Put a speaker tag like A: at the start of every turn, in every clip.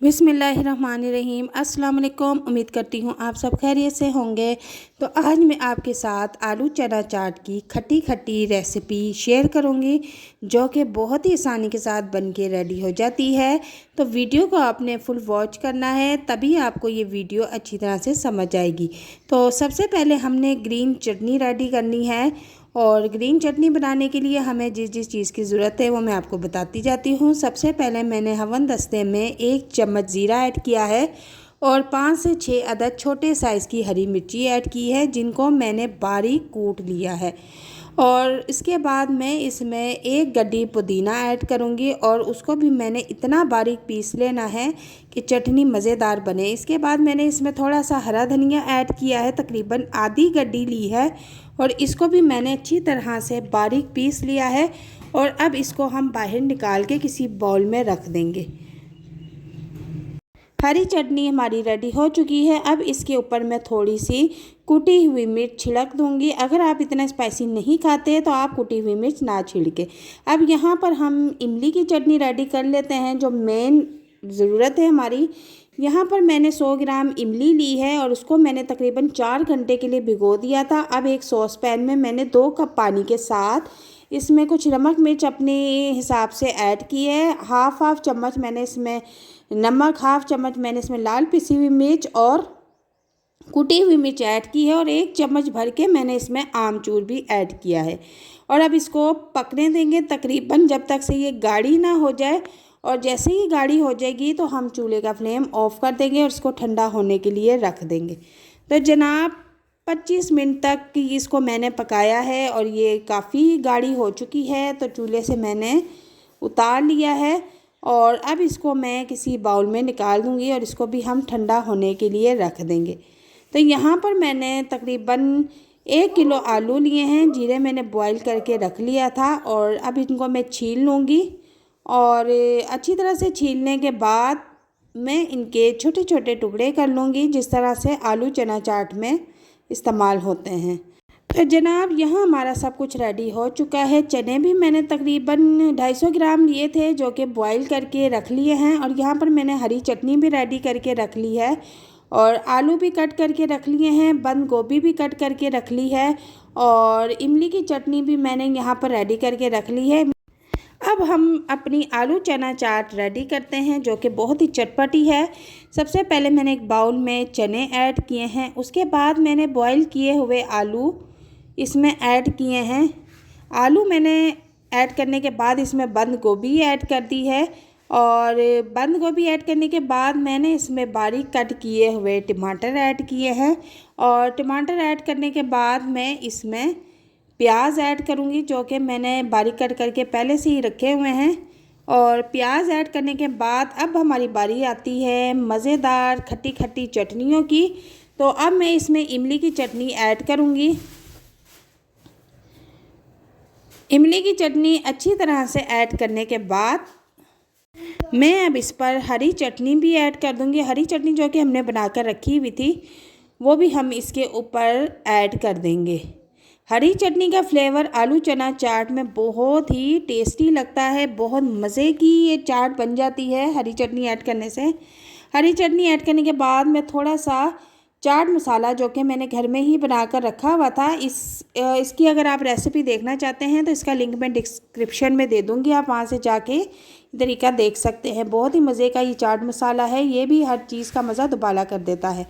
A: बिस्मिल्लाहिर्रहमानिर्रहीम। अस्सलाम वालेकुम। उम्मीद करती हूँ आप सब खैरियत से होंगे। तो आज मैं आपके साथ आलू चना चाट की खट्टी खट्टी रेसिपी शेयर करूँगी, जो कि बहुत ही आसानी के साथ बन के रेडी हो जाती है। तो वीडियो को आपने फुल वॉच करना है, तभी आपको ये वीडियो अच्छी तरह से समझ आएगी। तो सबसे पहले हमने ग्रीन चटनी रेडी करनी है, और ग्रीन चटनी बनाने के लिए हमें जिस जिस चीज़ की ज़रूरत है वो मैं आपको बताती जाती हूँ। सबसे पहले मैंने हवन दस्ते में 1 चम्मच ज़ीरा ऐड किया है और 5 से 6 अदद छोटे साइज़ की हरी मिर्ची ऐड की है, जिनको मैंने बारीक कूट लिया है। और इसके बाद मैं इसमें 1 गड्डी पुदीना ऐड करूँगी, और उसको भी मैंने इतना बारीक पीस लेना है कि चटनी मज़ेदार बने। इसके बाद मैंने इसमें थोड़ा सा हरा धनिया ऐड किया है, तकरीबन आधी गड्डी ली है, और इसको भी मैंने अच्छी तरह से बारीक पीस लिया है। और अब इसको हम बाहर निकाल के किसी बाउल में रख देंगे। हरी चटनी हमारी रेडी हो चुकी है। अब इसके ऊपर मैं थोड़ी सी कुटी हुई मिर्च छिड़क दूंगी। अगर आप इतना स्पाइसी नहीं खाते तो आप कुटी हुई मिर्च ना छिड़के। अब यहाँ पर हम इमली की चटनी रेडी कर लेते हैं, जो मेन ज़रूरत है हमारी। यहाँ पर मैंने 100 ग्राम इमली ली है, और उसको मैंने तकरीबन 4 घंटे के लिए भिगो दिया था। अब एक सॉस पैन में मैंने 2 कप पानी के साथ इसमें कुछ नमक मिर्च अपने हिसाब से ऐड की है। हाफ चम्मच मैंने इसमें नमक, हाफ चम्मच मैंने इसमें लाल पिसी हुई मिर्च और कुटी हुई मिर्च ऐड की है, और 1 चम्मच भर के मैंने इसमें आमचूर भी ऐड किया है। और अब इसको पकने देंगे तकरीबन जब तक से ये गाढ़ी ना हो जाए। और जैसे ही गाढ़ी हो जाएगी तो हम चूल्हे का फ्लेम ऑफ कर देंगे और इसको ठंडा होने के लिए रख देंगे। तो जनाब 25 मिनट तक इसको मैंने पकाया है, और ये काफ़ी गाढ़ी हो चुकी है। तो चूल्हे से मैंने उतार लिया है, और अब इसको मैं किसी बाउल में निकाल दूंगी, और इसको भी हम ठंडा होने के लिए रख देंगे। तो यहाँ पर मैंने तकरीबन 1 किलो आलू लिए हैं, जीरे मैंने बॉईल करके रख लिया था। और अब इनको मैं छील लूँगी, और अच्छी तरह से छीलने के बाद मैं इनके छोटे छोटे टुकड़े कर लूँगी, जिस तरह से आलू चना चाट में इस्तेमाल होते हैं। तो जनाब यहाँ हमारा सब कुछ रेडी हो चुका है। चने भी मैंने तकरीबन 250 ग्राम लिए थे, जो कि बॉईल करके रख लिए हैं। और यहाँ पर मैंने हरी चटनी भी रेडी करके रख ली है, और आलू भी कट करके रख लिए हैं, बंद गोभी भी कट करके रख ली है, और इमली की चटनी भी मैंने यहाँ पर रेडी करके रख ली है। अब हम अपनी आलू चना चाट रेडी करते हैं, जो कि बहुत ही चटपटी है। सबसे पहले मैंने एक बाउल में चने ऐड किए हैं, उसके बाद मैंने बॉईल किए हुए आलू इसमें ऐड किए हैं। आलू मैंने ऐड करने के बाद इसमें बंद गोभी ऐड कर दी है, और बंद गोभी ऐड करने के बाद मैंने इसमें बारीक कट किए हुए टमाटर ऐड किए हैं। और टमाटर ऐड करने के बाद मैं इसमें प्याज ऐड करूँगी, जो कि मैंने बारीक कट करके पहले से ही रखे हुए हैं। और प्याज ऐड करने के बाद अब हमारी बारी आती है मज़ेदार खट्टी खट्टी चटनियों की। तो अब मैं इसमें इमली की चटनी ऐड करूँगी। इमली की चटनी अच्छी तरह से ऐड करने के बाद मैं अब इस पर हरी चटनी भी ऐड कर दूँगी। हरी चटनी जो कि हमने बनाकर रखी हुई थी, वो भी हम इसके ऊपर ऐड कर देंगे। हरी चटनी का फ्लेवर आलू चना चाट में बहुत ही टेस्टी लगता है। बहुत मज़े की ये चाट बन जाती है हरी चटनी ऐड करने से। हरी चटनी ऐड करने के बाद मैं थोड़ा सा चाट मसाला, जो कि मैंने घर में ही बनाकर रखा हुआ था, इसकी अगर आप रेसिपी देखना चाहते हैं तो इसका लिंक मैं डिस्क्रिप्शन में दे दूँगी, आप वहाँ से जाके तरीका देख सकते हैं। बहुत ही मज़े का ये चाट मसाला है, ये भी हर चीज़ का मज़ा दुबाला कर देता है।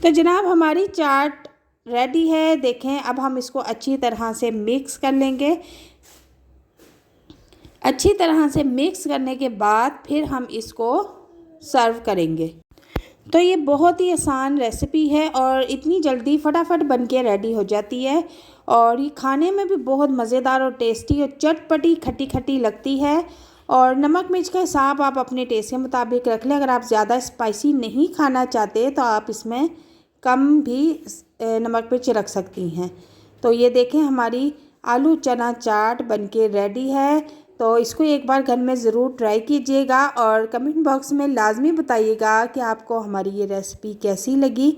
A: तो जनाब हमारी चाट रेडी है। देखें, अब हम इसको अच्छी तरह से मिक्स कर लेंगे। अच्छी तरह से मिक्स करने के बाद फिर हम इसको सर्व करेंगे। तो ये बहुत ही आसान रेसिपी है, और इतनी जल्दी फटाफट बन के रेडी हो जाती है, और ये खाने में भी बहुत मज़ेदार और टेस्टी और चटपटी खट्टी खट्टी लगती है। और नमक मिर्च का हिसाब आप अपने टेस्ट के मुताबिक रख लें। अगर आप ज़्यादा स्पाइसी नहीं खाना चाहते तो आप इसमें कम भी नमक मिर्च रख सकती हैं। तो ये देखें, हमारी आलू चना चाट बनके रेडी है। तो इसको एक बार घर में ज़रूर ट्राई कीजिएगा, और कमेंट बॉक्स में लाजमी बताइएगा कि आपको हमारी ये रेसिपी कैसी लगी।